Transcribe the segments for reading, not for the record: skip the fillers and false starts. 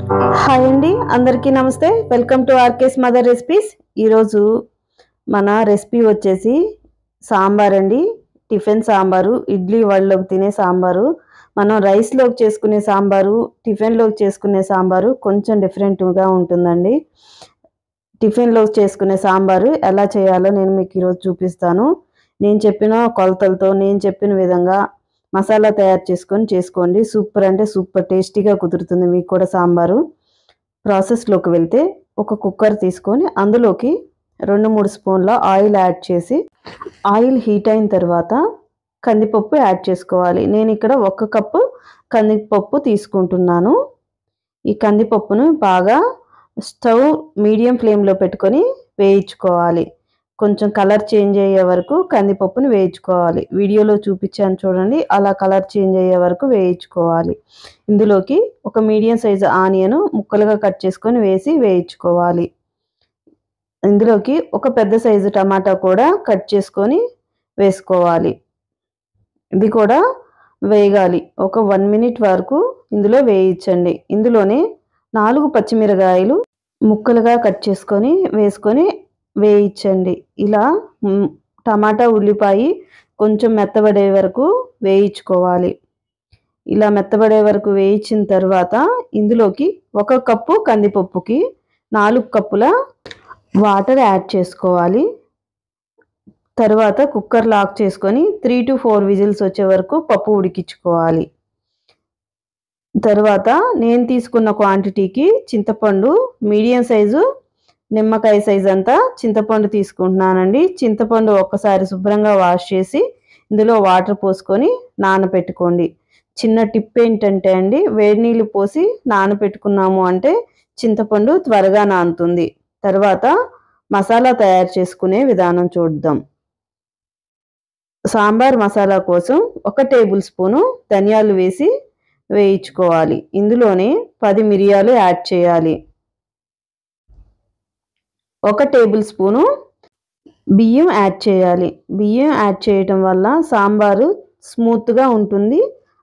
Hi అండి, అందరికీ నమస్తే. Welcome to RK's mother recipes. ఈరోజు మన రెసిపీ వచ్చేసి సాంబార్ అండి. టిఫిన్ సాంబారు, ఇడ్లీ వాళ్ళలోకి తినే సాంబారు, మనం రైస్లోకి చేసుకునే సాంబారు, టిఫిన్లోకి చేసుకునే సాంబారు కొంచెం డిఫరెంట్గా ఉంటుందండి. టిఫిన్లోకి చేసుకునే సాంబారు ఎలా చేయాలో నేను మీకు ఈరోజు చూపిస్తాను. నేను చెప్పిన కొలతలతో నేను చెప్పిన విధంగా మసాలా తయారు చేసుకోండి. సూపర్ అంటే సూపర్ టేస్టీగా కుదురుతుంది మీకు కూడా సాంబారు. ప్రాసెస్లోకి వెళ్తే ఒక కుక్కర్ తీసుకొని అందులోకి 2-3 స్పూన్ల ఆయిల్ యాడ్ చేసి, ఆయిల్ హీట్ అయిన తర్వాత కందిపప్పు యాడ్ చేసుకోవాలి. నేను ఇక్కడ 1 కప్పు కందిపప్పు తీసుకుంటున్నాను. ఈ కందిపప్పును బాగా స్టవ్ మీడియం ఫ్లేమ్లో పెట్టుకొని వేయించుకోవాలి. కొంచెం కలర్ చేంజ్ అయ్యే వరకు కందిపప్పును వేయించుకోవాలి. వీడియోలో చూపించాను చూడండి, అలా కలర్ చేంజ్ అయ్యే వరకు వేయించుకోవాలి. ఇందులోకి ఒక మీడియం సైజు ఆనియన్ ముక్కలుగా కట్ చేసుకొని వేసి వేయించుకోవాలి. ఇందులోకి ఒక పెద్ద సైజు టమాటా కూడా కట్ చేసుకొని వేసుకోవాలి. ఇది కూడా వేగాలి. ఒక 1 మినిట్ వరకు ఇందులో వేయించండి. ఇందులోనే 4 పచ్చిమిరకాయలు ముక్కలుగా కట్ చేసుకొని వేసుకొని వేయించండి. ఇలా టమాటా ఉల్లిపాయ కొంచెం మెత్తబడే వరకు వేయించుకోవాలి. ఇలా మెత్తబడే వరకు వేయించిన తర్వాత ఇందులోకి 1 కప్పు కందిపప్పుకి 4 కప్పుల వాటర్ యాడ్ చేసుకోవాలి. తర్వాత కుక్కర్ లాక్ చేసుకొని 3 to 4 విజిల్స్ వచ్చే వరకు పప్పు ఉడికించుకోవాలి. తర్వాత నేను తీసుకున్న క్వాంటిటీకి చింతపండు మీడియం సైజు నిమ్మకాయ సైజు అంతా చింతపండు తీసుకుంటున్నానండి. చింతపండు ఒక్కసారి శుభ్రంగా వాష్ చేసి ఇందులో వాటర్ పోసుకొని నానబెట్టుకోండి. చిన్న టిప్ ఏంటంటే అండి, వేడి నీళ్ళు పోసి నానబెట్టుకున్నాము అంటే చింతపండు త్వరగా నానుతుంది. తర్వాత మసాలా తయారు చేసుకునే విధానం చూద్దాం. సాంబార్ మసాలా కోసం 1 టేబుల్ స్పూను ధనియాలు వేసి వేయించుకోవాలి. ఇందులోనే 10 మిరియాలు యాడ్ చేయాలి. 1 టేబుల్ స్పూను బియ్యం యాడ్ చేయాలి. బియ్యం యాడ్ చేయటం వల్ల సాంబారు స్మూత్గా ఉంటుంది,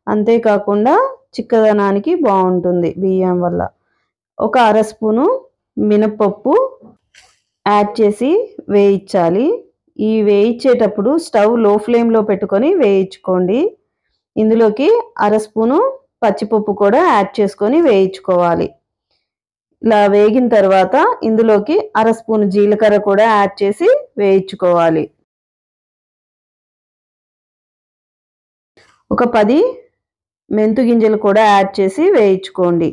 అంతేకాకుండా చిక్కదనానికి బాగుంటుంది బియ్యం వల్ల. 1 అర స్పూను మినపప్పు యాడ్ చేసి వేయించాలి. ఈ వేయించేటప్పుడు స్టవ్ లో ఫ్లేమ్లో పెట్టుకొని వేయించుకోండి. ఇందులోకి 1 స్పూను పచ్చిపప్పు కూడా యాడ్ చేసుకొని వేయించుకోవాలి. ఇలా వేగిన తర్వాత ఇందులోకి 1 స్పూను జీలకర్ర కూడా యాడ్ చేసి వేయించుకోవాలి. ఒక 10 మెంతు గింజలు కూడా యాడ్ చేసి వేయించుకోండి.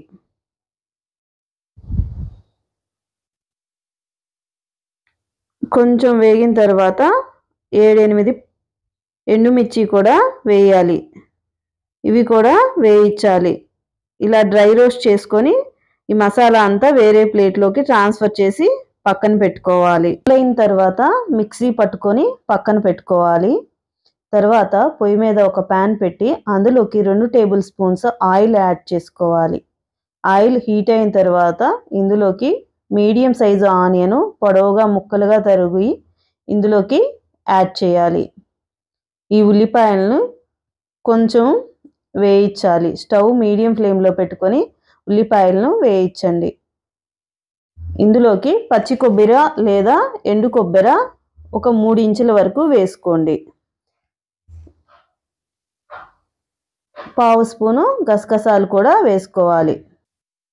కొంచెం వేగిన తర్వాత 7-8 ఎండుమిర్చి కూడా వేయాలి. ఇవి కూడా వేయించాలి. ఇలా డ్రై రోస్ట్ చేసుకొని ఈ మసాలా అంతా వేరే ప్లేట్లోకి ట్రాన్స్ఫర్ చేసి పక్కన పెట్టుకోవాలి. అయిన తర్వాత మిక్సీ పట్టుకొని పక్కన పెట్టుకోవాలి. తర్వాత పొయ్యి మీద ఒక ప్యాన్ పెట్టి అందులోకి 2 టేబుల్ స్పూన్స్ ఆయిల్ యాడ్ చేసుకోవాలి. ఆయిల్ హీట్ అయిన తర్వాత ఇందులోకి మీడియం సైజు ఆనియన్ పొడవుగా ముక్కలుగా తరిగి ఇందులోకి యాడ్ చేయాలి. ఈ ఉల్లిపాయలను కొంచెం వేయించాలి. స్టవ్ మీడియం ఫ్లేమ్లో పెట్టుకొని ఉల్లిపాయలను వేయించండి. ఇందులోకి పచ్చి కొబ్బరి లేదా ఎండు కొబ్బరి ఒక 3 ఇంచుల వరకు వేసుకోండి. 1/2 స్పూను గసగసాలు కూడా వేసుకోవాలి.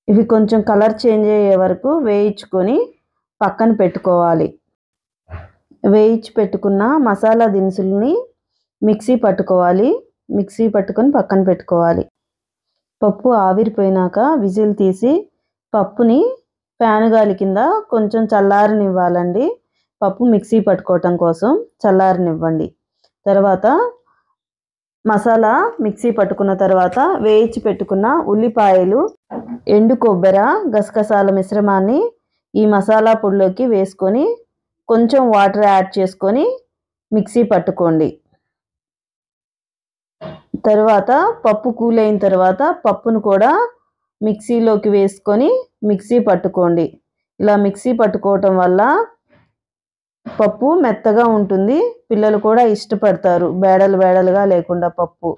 ఇవి కొంచెం కలర్ చేంజ్ అయ్యే వరకు వేయించుకొని పక్కన పెట్టుకోవాలి. వేయించి పెట్టుకున్న మసాలా దినుసుల్ని మిక్సీ పట్టుకోవాలి. మిక్సీ పట్టుకొని పక్కన పెట్టుకోవాలి. పప్పు ఆవిరిపోయినాక విజిల్ తీసి పప్పుని ఫ్యాన్ గాలి కింద కొంచెం చల్లారనివ్వాలండి. పప్పు మిక్సీ పట్టుకోవటం కోసం చల్లారనివ్వండి. తర్వాత మసాలా మిక్సీ పట్టుకున్న తర్వాత వేయించి పెట్టుకున్న ఉల్లిపాయలు, ఎండు కొబ్బరి, గసగసాల మిశ్రమాన్ని ఈ మసాలా పొడిలోకి వేసుకొని కొంచెం వాటర్ యాడ్ చేసుకొని మిక్సీ పట్టుకోండి. తర్వాత పప్పు కూల్ అయిన తర్వాత పప్పును కూడా మిక్సీలోకి వేసుకొని మిక్సీ పట్టుకోండి. ఇలా మిక్సీ పట్టుకోవటం వల్ల పప్పు మెత్తగా ఉంటుంది. పిల్లలు కూడా ఇష్టపడతారు, బేడలుగా లేకుండా పప్పు.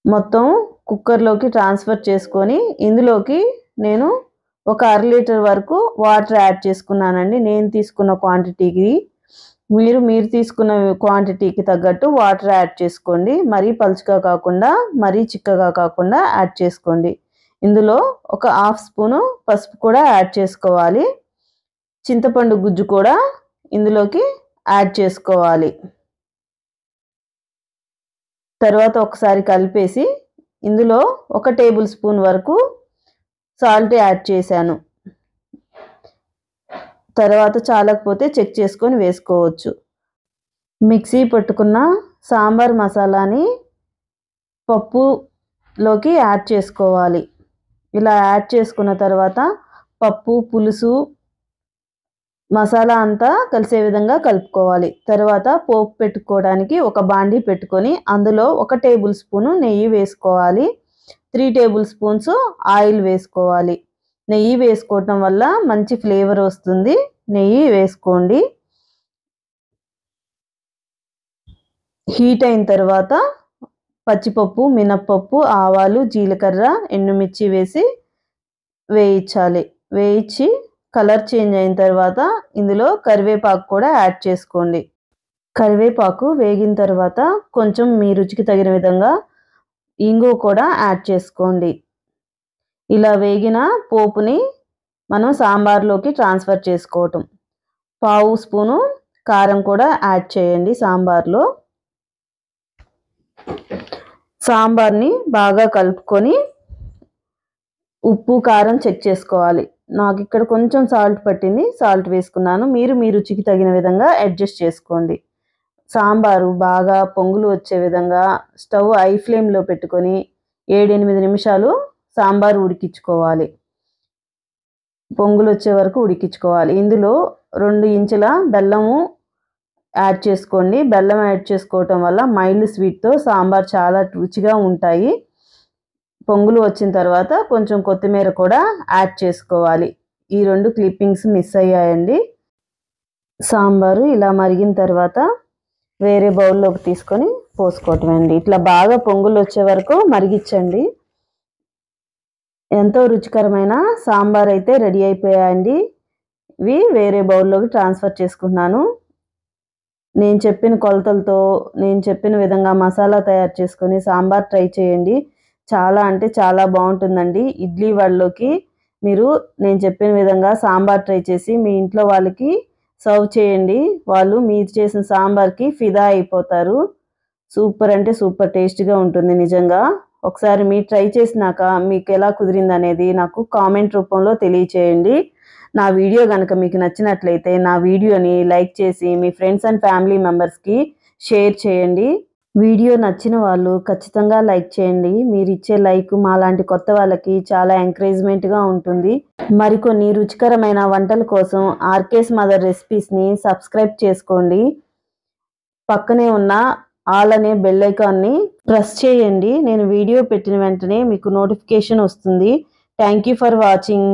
మొత్తం కుక్కర్లోకి ట్రాన్స్ఫర్ చేసుకొని ఇందులోకి నేను ఒక 1/2 లీటర్ వరకు వాటర్ యాడ్ చేసుకున్నానండి. నేను తీసుకున్న క్వాంటిటీకి మీరు తీసుకున్న క్వాంటిటీకి తగ్గట్టు వాటర్ యాడ్ చేసుకోండి. మరీ పలుచగా కాకుండా మరీ చిక్కగా కాకుండా యాడ్ చేసుకోండి. ఇందులో ఒక 1/2 స్పూను పసుపు కూడా యాడ్ చేసుకోవాలి. చింతపండు గుజ్జు కూడా ఇందులోకి యాడ్ చేసుకోవాలి. తర్వాత ఒకసారి కలిపేసి ఇందులో 1 టేబుల్ స్పూన్ వరకు సాల్ట్ యాడ్ చేశాను. తర్వాత చాలకపోతే చెక్ చేసుకొని వేసుకోవచ్చు. మిక్సీ పట్టుకున్న సాంబార్ మసాలాని పప్పులోకి యాడ్ చేసుకోవాలి. ఇలా యాడ్ చేసుకున్న తర్వాత పప్పు, పులుసు, మసాలా అంతా కలిసే విధంగా కలుపుకోవాలి. తర్వాత పోపు పెట్టుకోవడానికి ఒక బాండీ పెట్టుకొని అందులో 1 టేబుల్ స్పూను నెయ్యి వేసుకోవాలి. 3 టేబుల్ స్పూన్స్ ఆయిల్ వేసుకోవాలి. నెయ్యి వేసుకోవటం వల్ల మంచి ఫ్లేవర్ వస్తుంది. నెయ్యి వేసుకోండి. హీట్ అయిన తర్వాత పచ్చిపప్పు, మినప్పప్పు, ఆవాలు, జీలకర్ర, ఎండుమిర్చి వేసి వేయించాలి. వేయించి కలర్ చేంజ్ అయిన తర్వాత ఇందులో కరివేపాకు కూడా యాడ్ చేసుకోండి. కరివేపాకు వేగిన తర్వాత కొంచెం మీ రుచికి తగిన విధంగా ఇంగువ కూడా యాడ్ చేసుకోండి. ఇలా వేగిన పోపుని మనం సాంబార్లోకి ట్రాన్స్ఫర్ చేసుకోవటం. 1/2 స్పూను కారం కూడా యాడ్ చేయండి సాంబార్లో. సాంబార్ని బాగా కలుపుకొని ఉప్పు, కారం చెక్ చేసుకోవాలి. నాకు ఇక్కడ కొంచెం సాల్ట్ పట్టింది, సాల్ట్ వేసుకున్నాను. మీరు మీ రుచికి తగిన విధంగా అడ్జస్ట్ చేసుకోండి. సాంబారు బాగా పొంగులు వచ్చే విధంగా స్టవ్ హై ఫ్లేమ్లో పెట్టుకొని 7-8 నిమిషాలు సాంబారు ఉడికించుకోవాలి. పొంగులు వచ్చే వరకు ఉడికించుకోవాలి. ఇందులో 2 ఇంచుల బెల్లము యాడ్ చేసుకోండి. బెల్లం యాడ్ చేసుకోవటం వల్ల మైల్డ్ స్వీట్తో సాంబార్ చాలా రుచిగా ఉంటాయి. పొంగులు వచ్చిన తర్వాత కొంచెం కొత్తిమీర కూడా యాడ్ చేసుకోవాలి. ఈ 2 క్లిప్పింగ్స్ మిస్ అయ్యాయండి. సాంబారు ఇలా మరిగిన తర్వాత వేరే బౌల్లోకి తీసుకొని పోసుకోవటమండి. ఇట్లా బాగా పొంగులు వచ్చే వరకు మరిగించండి. ఎంతో రుచికరమైన సాంబార్ అయితే రెడీ అయిపోయాయండి. ఇవి వేరే బౌల్లోకి ట్రాన్స్ఫర్ చేసుకుంటున్నాను. నేను చెప్పిన కొలతలతో నేను చెప్పిన విధంగా మసాలా తయారు చేసుకొని సాంబార్ ట్రై చేయండి. చాలా అంటే చాలా బాగుంటుందండి. ఇడ్లీ వడలోకి మీరు నేను చెప్పిన విధంగా సాంబార్ ట్రై చేసి మీ ఇంట్లో వాళ్ళకి సర్వ్ చేయండి. వాళ్ళు మీరు చేసిన సాంబార్కి ఫిదా అయిపోతారు. సూపర్ అంటే సూపర్ టేస్ట్గా ఉంటుంది నిజంగా. ఒకసారి మీరు ట్రై చేసినాక మీకు ఎలా కుదిరింది అనేది నాకు కామెంట్ రూపంలో తెలియచేయండి. నా వీడియో కనుక మీకు నచ్చినట్లయితే నా వీడియోని లైక్ చేసి మీ ఫ్రెండ్స్ అండ్ ఫ్యామిలీ మెంబర్స్కి షేర్ చేయండి. వీడియో నచ్చిన వాళ్ళు ఖచ్చితంగా లైక్ చేయండి. మీరు ఇచ్చే లైక్ మాలాంటి కొత్త వాళ్ళకి చాలా ఎంకరేజ్మెంట్గా ఉంటుంది. మరికొన్ని రుచికరమైన వంటల కోసం ఆర్కేస్ మదర్ రెసిపీస్ని సబ్స్క్రైబ్ చేసుకోండి. పక్కనే ఉన్న ఆల్ అనే బెల్ ఐకాన్ని ప్రెస్ చేయండి. నేను వీడియో పెట్టిన వెంటనే మీకు నోటిఫికేషన్ వస్తుంది. Thank you for watching.